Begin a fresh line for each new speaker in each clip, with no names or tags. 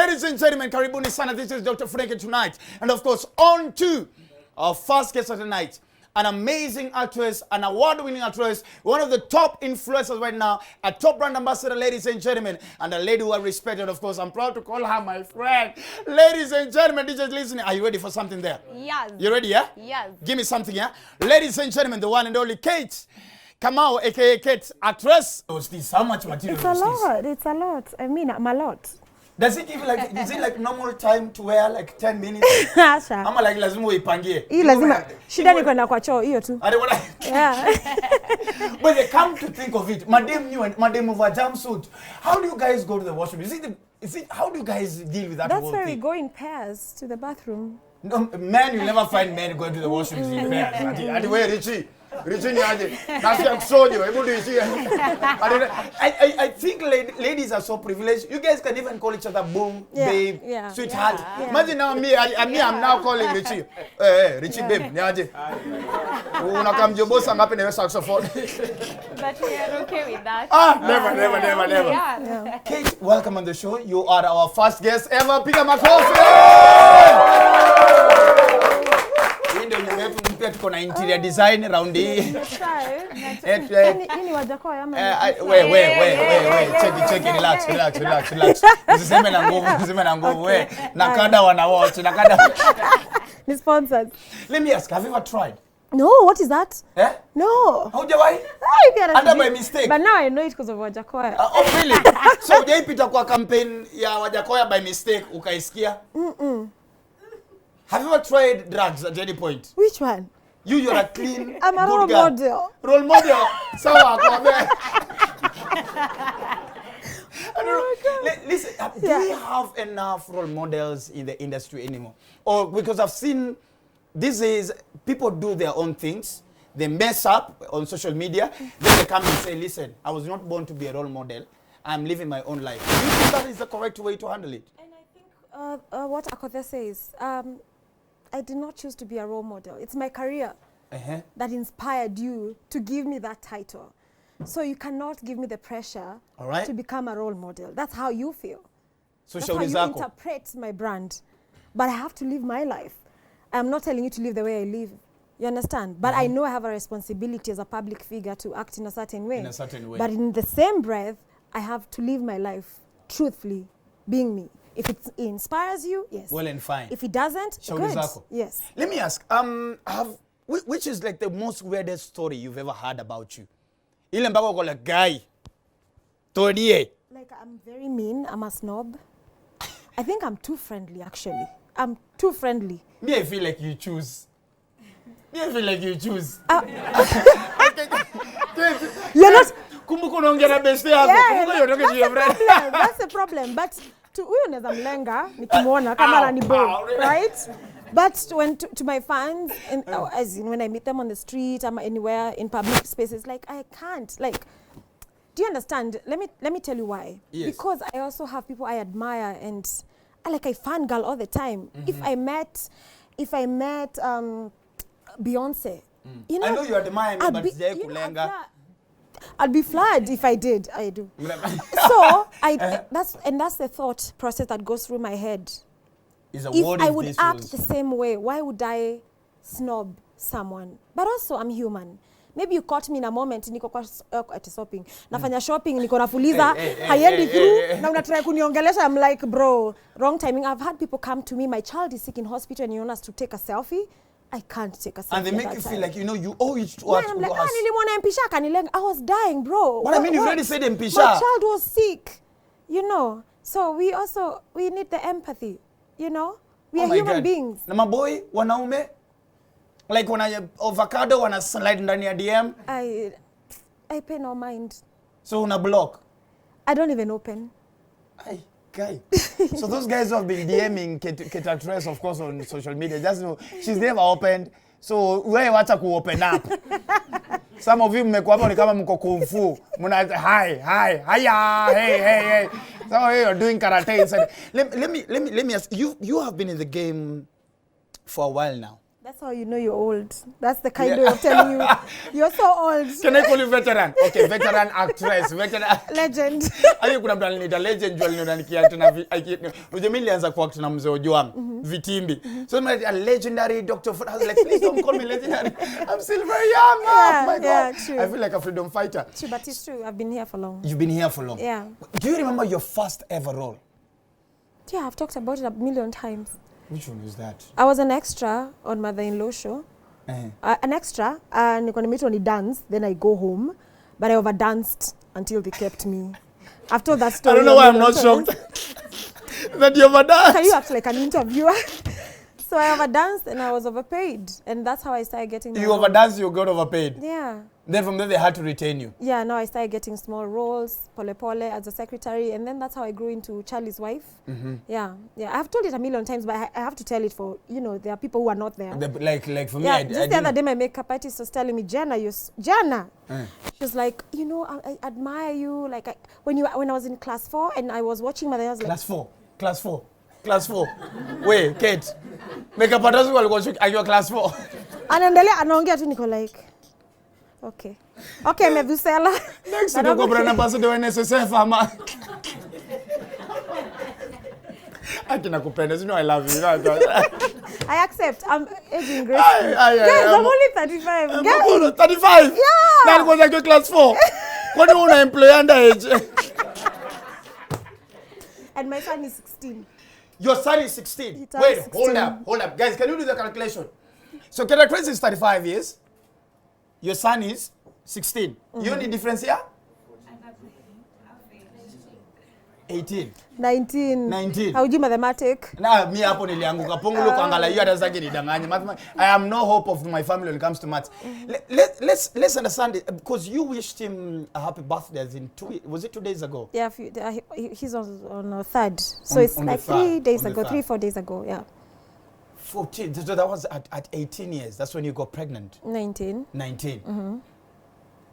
Ladies and gentlemen, karibuni sana. This is Dr.Ofweneke Tonight. And of course, on to our first guest of the night. An amazing actress, an award-winning actress, one of the top influencers right now, a top brand ambassador, ladies and gentlemen, and a lady who I respect, and of course, I'm proud to call her my friend. Ladies and gentlemen, just listening, are you ready for something there?
Yes.
You ready, yeah?
Yes.
Give me something, yeah? Ladies and gentlemen, the one and only Kate. Kamau, aka Kate, actress. How much material
It's a lot. It's a lot. I mean, I'm a lot.
Does it give like, is it like normal time to wear like 10 minutes?
Asha.
Ama like lazima uipangie.
Hii lazima shida ni kwenda kwa choo hiyo tu. Yeah.
But they come to think of it, madam you and madam of a jumpsuit. How do you guys go to the washroom? How do you guys deal with that
That's
whole
why
thing?
we go in pairs to the bathroom.
No, men, you'll never find men going to the washroom in pairs. Ati where Richie ni aje. Nasikia kusojo, hebu ndio I think ladies are so privileged. You guys can even call each other boom, babe, sweetheart.
Yeah.
Imagine now I'm now calling Richie. Richie babe, ni aje. Unakamjobosa ngapi na saxophone?
But we are okay with that.
Never.
Yeah.
Kate, welcome on the show. You are our first guest ever. Piga makofi. Pia tuko na interior design round hii.
Hii ni Wajakoya ama
check relax. Usiseme na nguvu we. Nakada wana watch, nakada.
Ni sponsored.
Let me ask, have you ever tried?
No, what is that?
Eh?
No.
Haujawahi? Under by mistake.
But now I know it because of Wajakoya.
Oh really? So hujaipita kwa campaign ya Wajakoya by mistake ukaisikia? Have you ever tried drugs at any point?
Which one?
You're a clean,
I'm a
good
role
girl.
model.
Role model. Sawa kwa me. Listen, do we have enough role models in the industry anymore? Or because I've seen these days people do their own things. They mess up on social media. Then they come and say, listen, I was not born to be a role model. I'm living my own life. Do you think that is the correct way to handle it?
And I think what Akothe says, I did not choose to be a role model. It's my career that inspired you to give me that title. So you cannot give me the pressure to become a role model. That's how you feel.
So
that's how you interpret my brand. But I have to live my life. I'm not telling you to live the way I live. You understand? But I know I have a responsibility as a public figure to act in a certain way. But in the same breath, I have to live my life truthfully, being me. If it inspires you, yes.
Well and fine.
If it doesn't, good. Yes.
Let me ask, which is like the most weirdest story you've ever heard about you? Ile mpaka uko like guy. Todie.
Like I'm very mean, I'm a snob. I think I'm too friendly actually. I'm too friendly.
Me, I feel like you choose.
You're not
Kumbuka unaongea na best yako. Kumbuka you're talking to your friend.
That's the problem. But to huyo naweza mlenga nikimuona kama ananibo, right? But to my fans, as in when I meet them on the street or anywhere in public spaces, like I can't. Like, do you understand? Let me tell you why.
Yes.
Because I also have people I admire and I fangirl all the time. If I met Beyonce, you know,
I know you admire me, but sijai kulenga.
I'd be flattered if I did. I do. So that's the thought process that goes through my head. If I would act the same way, why would I snob someone? But also, I'm human. Maybe you caught me in a moment, niko kwa shopping. Nafanya shopping, niko nafuliza, haiendi through, na unatry kuniongelesha. I'm like, bro, wrong timing. I've had people come to me, my child is sick in hospital and you want us to take a selfie. I can't take a selfie.
And they make you feel like, you know, you owe it to us.
I'm like, I was dying, bro.
What I mean, you already said Mpisha.
My child was sick, you know. So we need the empathy, you know. We are human beings.
Na maboy, wanaume, like wana avocado, wana slide ndani ya DM.
I pay no mind.
So una block?
I don't even open.
Ay, guy. So those guys who have been DMing Kate actress, of course, on social media, just know she's never opened. So wewe wacha ku open up. Some of you mmekuwa hapo ni kama mko kung fu. Muna hi, hiya, hey. Some of you are doing karate inside. Let me ask you have been in the game for a while now.
That's how you know you're old. That's the kind way of telling you you're so old.
Can I call you veteran? Okay, veteran actress, veteran
Legend.
Ayo kuna mtu ni legend jwali ni unanikia tena mimi nilianza kuact na mzee Ojuang Vitimbi. So I'm like a legendary doctor. I was like, please don't call me legendary. I'm still very young. Oh my God.
True.
I feel like a freedom fighter.
True, but it's true. I've been here for long.
You've been here for long.
Yeah.
Do you remember your first ever role?
Yeah, I've talked about it a million times.
Which one was that?
I was an extra on Mother-in-Law show. An extra, and when I meet on the dance, then I go home. But I overdanced until they kept me. I've told that story.
I don't know why I'm not shocked that you overdanced.
Can you act like an interviewer? So I overdanced and I was overpaid. And that's how I started getting
You overdanced, you got overpaid?
Yeah.
Then from there they had to retain you?
Yeah, now I started getting small roles, pole as a secretary, and then that's how I grew into Charlie's wife. Yeah, I've told it a million times, but I have to tell it for, you know, there are people who are not there.
Like for me,
yeah, just the other day my makeup artist was telling me, Jenna, she was like, you know, I admire you. Like when I was in class 4 and I was watching Mother, I was like... Class 4. Wait, Kate. Makeup artist are you class 4? Anaongea tu niko like, okay, Mevusela.
Next to go brand ambassador in SSF, ama. Akina kupenda, you know I love you.
I accept. I'm aging gracefully. Guys, I'm only 35.
35?
Yeah.
That was like class 4. What do you want to employ underage?
And my son is 16.
Your son is 16.
Wait,
16. Hold up. Guys, can you do the calculation? So Keta is 35 years. Your son is 16. You only difference here? 18. 19.
How do you mathematics?
Na mi hapo nilianguka pongolo kuangalia hiyo hata zake nidanganya. I am no hope of my family when it comes to maths. Let's understand it, because you wished him a happy birthday in 2 was it 2 days ago?
Yeah, he's on a 3rd. So it's like 3 days ago, 3-4 days ago, yeah.
14. So that was at 18 years. That's when you got pregnant.
19.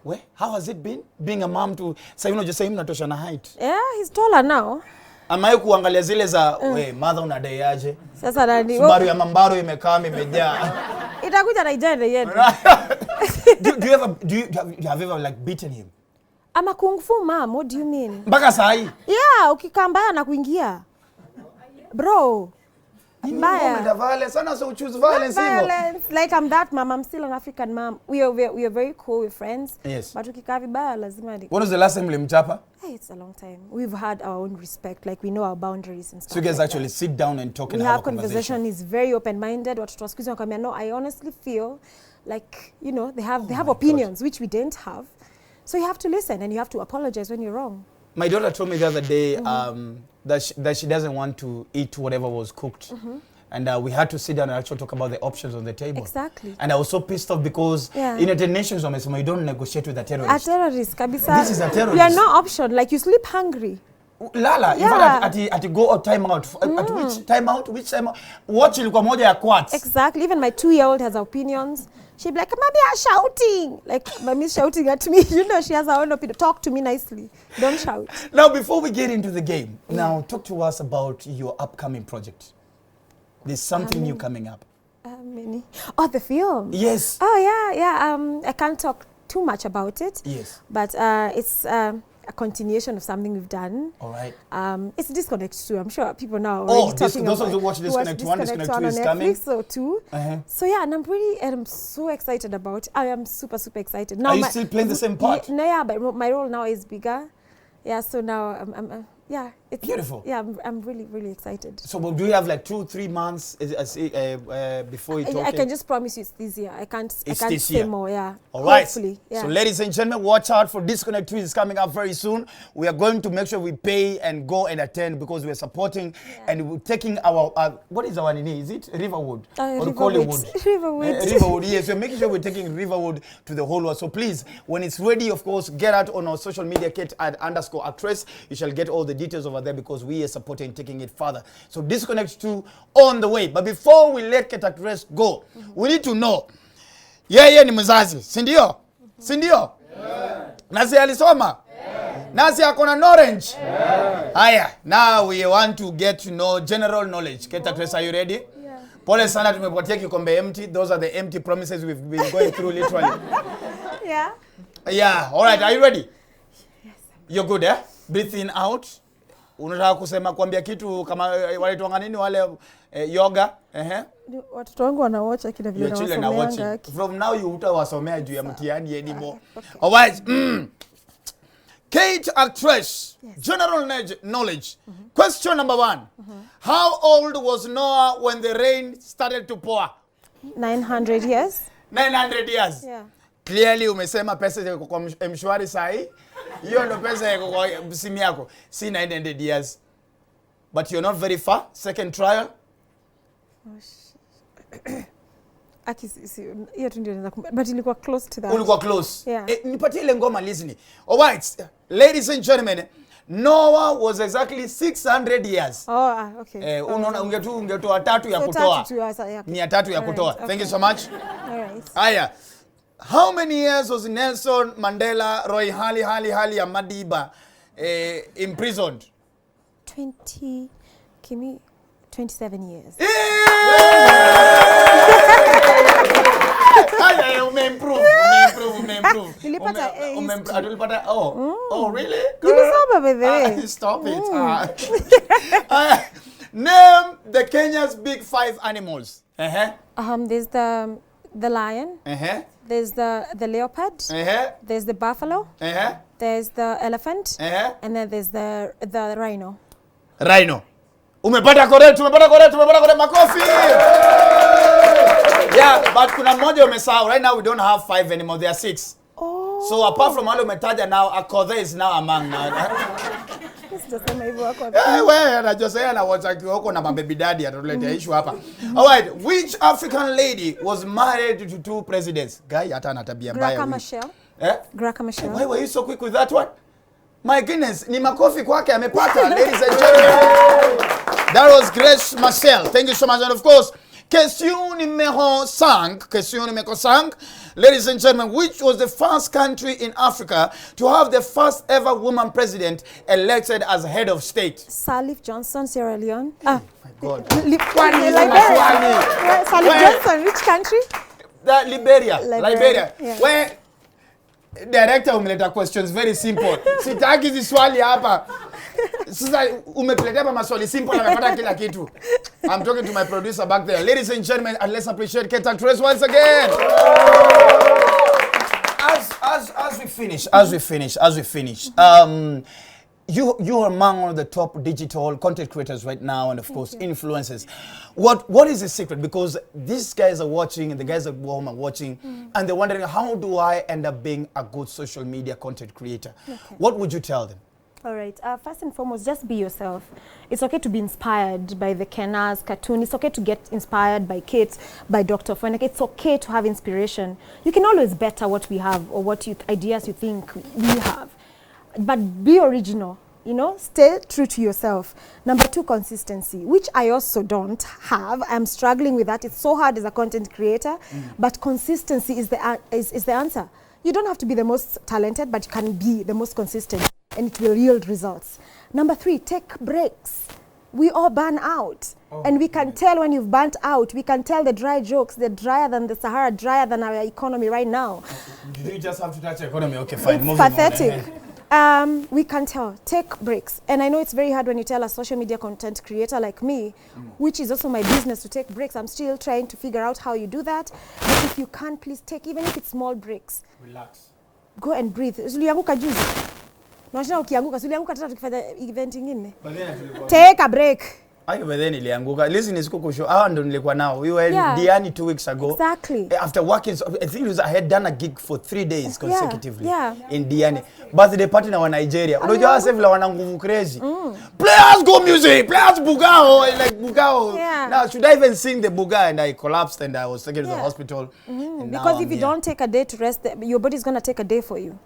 Well, how has it been being a mom to say just say mnatosha na height?
Yeah, he's taller now.
Amai kuangalia zile za we mother unadaiaje?
Sasa nani?
Subaru ya mambaro imekaa imejaa.
Itakuja na ijende yeye.
Do you have ever like beaten him?
I'm a kung fu mom, what do you mean?
Mpaka saa hii?
Yeah, ukikaa mbaya na kuingia. Bro.
Violence, so choose violence.
Like I'm that mom, I'm still an African mom. We are very cool, we're friends.
Yes.
But ukikaa vibaya lazima.
When was the last time mlimchapa?
Hey, it's a long time. We've had our own respect, like we know our boundaries and stuff.
So you guys actually sit down and talk and have a conversation.
He's very open-minded. Watoto wa siku hizi wanakuambia, no, I honestly feel like, you know, they have opinions which we didn't have. So you have to listen and you have to apologize when you're wrong.
My daughter told me the other day that she doesn't want to eat whatever was cooked. And we had to sit down and actually talk about the options on the table.
Exactly.
And I was so pissed off because United Nations you don't negotiate with a terrorist.
A terrorist, kabisa.
This is a terrorist.
You are no option. Like you sleep hungry.
Lala,
yeah.
In fact, at go out time out. At which time out? Watch ilikuwa moja ya quads.
Exactly. Even my 2-year-old has opinions. She'd be like, Mommy, I'm shouting. Like, Mommy's shouting at me. You know, she has her own opinion. Talk to me nicely. Don't shout.
Now, before we get into the game, now talk to us about your upcoming project. There's something new coming up.
Many. Oh, the film?
Yes.
Oh, yeah. I can't talk too much about it.
Yes.
But it's a continuation of something we've done.
All right.
It's Disconnect 2. I'm sure people now
are talking about. Those who watch Disconnect 1, Disconnect 2 is coming.
So 2. So yeah, and I'm so excited about it. I am super, super excited. Now
are you still playing the same part?
No, yeah, but my role now is bigger. Yeah, so now I'm yeah, it's
beautiful.
Yeah, I'm really, really excited.
So do you have like 2-3 months before you talk?
I can just promise you it's this year. I can't say more. Yeah.
All right.
Hopefully. Yeah.
So ladies and gentlemen, watch out for Disconnect 2 is coming up very soon. We are going to make sure we pay and go and attend because we are supporting and we're taking our what is our name? Is it Riverwood or Collywood? Riverwood. Yes, we're making sure we're taking Riverwood to the whole world. So please, when it's ready, of course, get out on our social media, Kate_actress. You shall get all the details over there because we are supporting taking it further. So Disconnect 2 on the way. But before we let Kate Actress go, we need to know. Yeye ni mzazi, si ndio? Si ndio? Nasi alisoma? Nasi akona knowledge? Haya, now we want to get to know general knowledge. Kate Actress, are you ready?
Yeah.
Pole sana tumepotea kikombe empty. Those are the empty promises we've been going through literally.
Yeah.
Yeah, all right, are you ready? Yes. You're good, eh? Breathe in, out. Unataka kusema kuambia kitu kama wale tuanga nini wale yoga,
Watoto wangu wanawacha kila vile
nawasomeanga. From now you utawasomea juu ya mtihani anymore. Okay. All right. Kate actress, yes. General knowledge. Question number 1. How old was Noah when the rain started to pour?
900 years.
900 years.
Yeah.
Clearly umesema pesa yako kwa mshwari sahi. Hiyo ndo pesa yako kwa simu yako. Si 900 years. But you're not very far. Second trial.
Hiyo tu ndio naweza but ilikuwa close to that.
Ulikuwa close.
Yeah.
Nipatie ile ngoma listening. All right. Ladies and gentlemen, Noah was exactly 600 years.
Oh, okay.
Unaona ungetoa 3 ya kutoa. 300 ya kutoa.
Okay.
Thank you so much.
All right.
Aya. How many years was Nelson Mandela Roy Hali Madiba imprisoned?
27 years.
Umeimprove.
Nilipata
Tulipata oh really?
Nilisoma by the way.
Stop it. Name the Kenya's big 5 animals.
There's the lion. There's the leopard. There's the buffalo. There's the elephant. And then there's the rhino.
Rhino. Umepata correct, makofi. Yeah, but kuna mmoja umesahau. Right now we don't have 5 anymore, there are 6.
Oh.
So apart from wale umetaja now, Akodhe is now among now.
Sijasema hivyo wako.
Wewe anajosea na WhatsApp wako na baby daddy atatuletea issue hapa. All right, which African lady was married to 2 presidents? Guy hata ana tabia mbaya huyu.
Graca Machel.
Why were you so quick with that one? My goodness, ni makofi kwake amepata. Ladies and gentlemen. That was Grace Marcel. Thank you so much. And of course, question numéro 5. Ladies and gentlemen, which was the first country in Africa to have the first ever woman president elected as head of state?
Salif Johnson, Sierra Leone.
Oh my God.
Salif Johnson, which country?
Liberia.
Yeah.
Where director umeleta questions very simple. Sitaki hizi swali hapa. Sasa umetuletea hapa maswali simple na amepata kila kitu. I'm talking to my producer back there. Ladies and gentlemen, and let's appreciate Kate Actress once again. As we finish, you are among one of the top digital content creators right now, and of course influencers. What is the secret? Because these guys are watching, and the guys at home are watching, and they're wondering, how do I end up being a good social media content creator? Okay. What would you tell them?
All right. First and foremost, just be yourself. It's okay to be inspired by the Kenas cartoon. It's okay to get inspired by Kate, by Dr.Ofweneke. It's okay to have inspiration. You can always better what we have or what ideas you think we have. But be original, you know, stay true to yourself. Number 2, consistency, which I also don't have. I'm struggling with that. It's so hard as a content creator, but consistency is the answer. You don't have to be the most talented, but you can be the most consistent, and it will yield results. Number 3, take breaks. We all burn out, and we can tell when you've burnt out. We can tell the dry jokes. They're drier than the Sahara, drier than our economy right now.
Do you just have to touch the economy? Okay, fine.
It's pathetic. We can tell. Take breaks. And I know it's very hard when you tell a social media content creator like me, which is also my business, to take breaks. I'm still trying to figure out how you do that. But if you can't, please take, even if it's small breaks.
Relax.
Go and breathe. Ulianguka juzi. Unashinda ukianguka, ulianguka tena tukifanya event nyingine. Take a break.
By then ilianguka. Listen, is Coco show. Ndo nilikuwa nao. We were in Diani 2 weeks ago.
Exactly.
After working, I think I had done a gig for 3 days consecutively in Diani. Birthday party na wa Nigeria. Unajua wase vile wana nguvu crazy. Players go music, players bugao, like bugao. Now should I even sing the buga, and I collapsed and I was taken to the hospital.
Because if you don't take a day to rest, your body's going to take a day for you.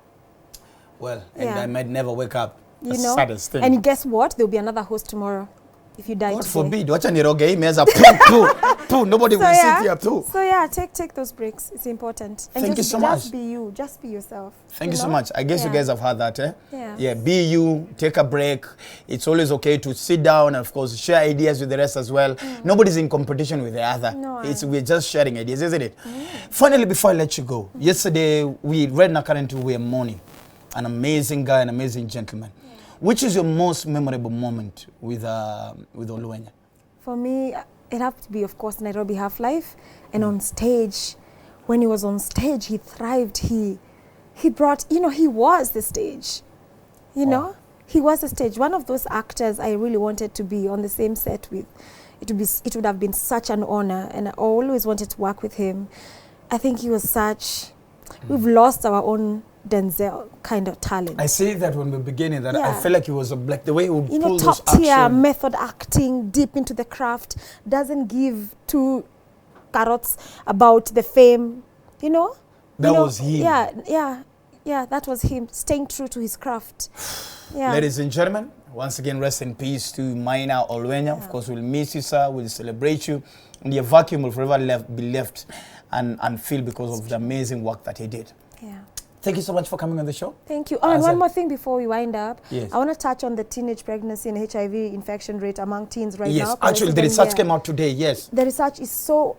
Well, and I might never wake up.
You know?
Saddest thing.
And guess what? There'll be another host tomorrow. If you die
God
today.
forbid. Wacha niroge hii meza. too. Nobody will sit here too.
So yeah, take those breaks. It's important. And
Thank you so much.
Just be you. Just be yourself.
Thank you so much. I guess you guys have heard that, eh?
Yeah.
Yeah, be you, take a break. It's always okay to sit down and, of course, share ideas with the rest as well. Nobody's in competition with the other.
No,
we're just sharing ideas, isn't it? Finally, before I let you go, yesterday we read in our current we were mourning an amazing guy, an amazing gentleman. Which is your most memorable moment with Olwenya? For me, it had to be, of course, Nairobi Half Life, and on stage. When he was on stage, he thrived. He brought, he was the stage. You know, he was the stage. One of those actors I really wanted to be on the same set with. It would have been such an honor, and I always wanted to work with him. I think he was such. We've lost our own Denzel kind of talent. I say that when we're beginning, that I felt like he was like the way he would pull those
top tier method acting, deep into the craft, doesn't give two carrots about the fame, That
was him.
Yeah, that was him, staying true to his craft. Yeah.
Ladies and gentlemen, once again, rest in peace to Maina Olwenya. Of course, we'll miss you, sir. We'll celebrate you. And your vacuum will forever be left and feel because of the amazing work that he did.
Yeah.
Thank you so much for coming on the show.
Thank you. Oh, and one more thing before we wind up.
Yes.
I want to touch on the teenage pregnancy and HIV infection rate among teens right now.
Yes, actually, the research came out today, yes.
The research is so...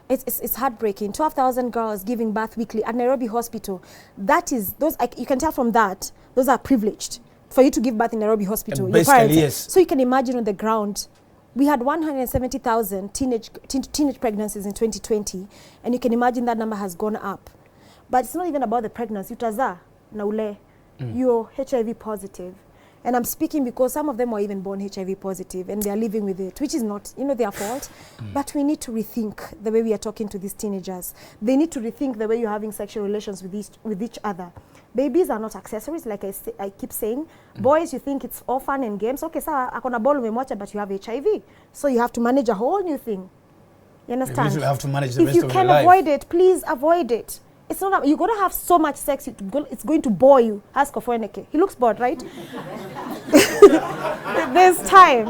It's heartbreaking. 12,000 girls giving birth weekly at Nairobi Hospital. That is... you can tell from that, those are privileged. For you to give birth in Nairobi Hospital.
Basically, yes.
So you can imagine on the ground... We had 170,000 teenage pregnancies in 2020, and you can imagine that number has gone up. But it's not even about the pregnancy. Utaza na ule, you're HIV positive. And I'm speaking because some of them were even born HIV positive, and they're living with it, which is not, their fault. But we need to rethink the way we are talking to these teenagers. They need to rethink the way you're having sexual relations with each other. Babies are not accessories, like I keep saying. Boys, you think it's all fun and games. Okay, sir, akona ball umemwacha, but you have HIV. So you have to manage a whole new thing. You understand?
You have to manage the rest of your life.
If you can avoid it, please avoid it. It's not, you're going to have so much sex, it's going to bore you. Ask Ofweneke. He looks bored, right? There's time.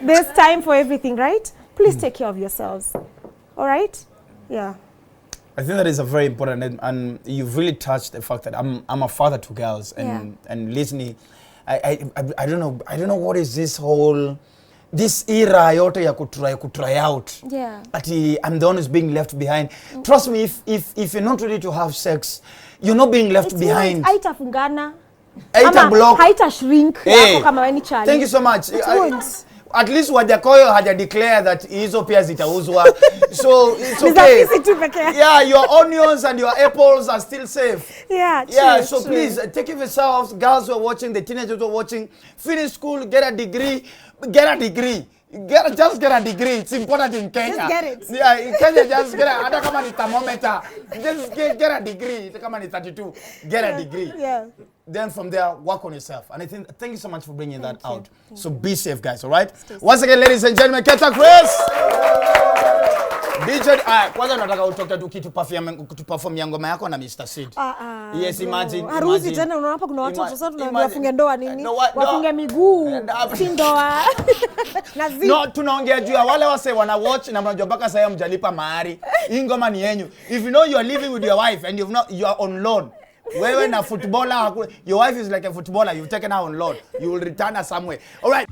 There's time for everything, right? Please take care of yourselves. All right? Yeah.
I think that is a very important, and you've really touched the fact that I'm a father to girls, and listening, I don't know what is this whole, this era yote ya kutry out.
Yeah.
I'm the one who's being left behind. Trust me, if you're not ready to have sex, you're not being left behind.
Haitafungana.
Haita block.
Haita shrink.
Hey, thank you so much. At least Wajakoyo had declared that hizo pia zitauzwa. So it's okay. Yeah, your onions and your apples are still safe.
Yeah,
so please take care of yourselves. Girls who are watching, the teenagers who are watching, finish school, get a degree. Just get a degree. It's important in Kenya.
Just get it.
Yeah, in Kenya, just get a thermometer. Just get a degree. Come on, 32. Get a degree.
Yeah.
Then from there, work on yourself. And I think, thank you so much for bringing that out. So be safe, guys, all right? Once again, ladies and gentlemen, Keta Chris! DJ, kwanza nataka utoke tu kitu perform ya ngoma yako na Mr. Sid. Yes, imagine.
Harusi tena unaona hapa kuna watoto sasa tunafunga ndoa nini? Wafunge miguu. Si ndoa.
No, tunaongea juu ya wale wase wana watch na mnajua mpaka sasa mjalipa mahari. Hii ngoma ni yenyu. If you know you are living with your wife and you are on loan. Wewe na footballer, your wife is like a footballer, you've taken her on loan. You will return her somewhere. All right.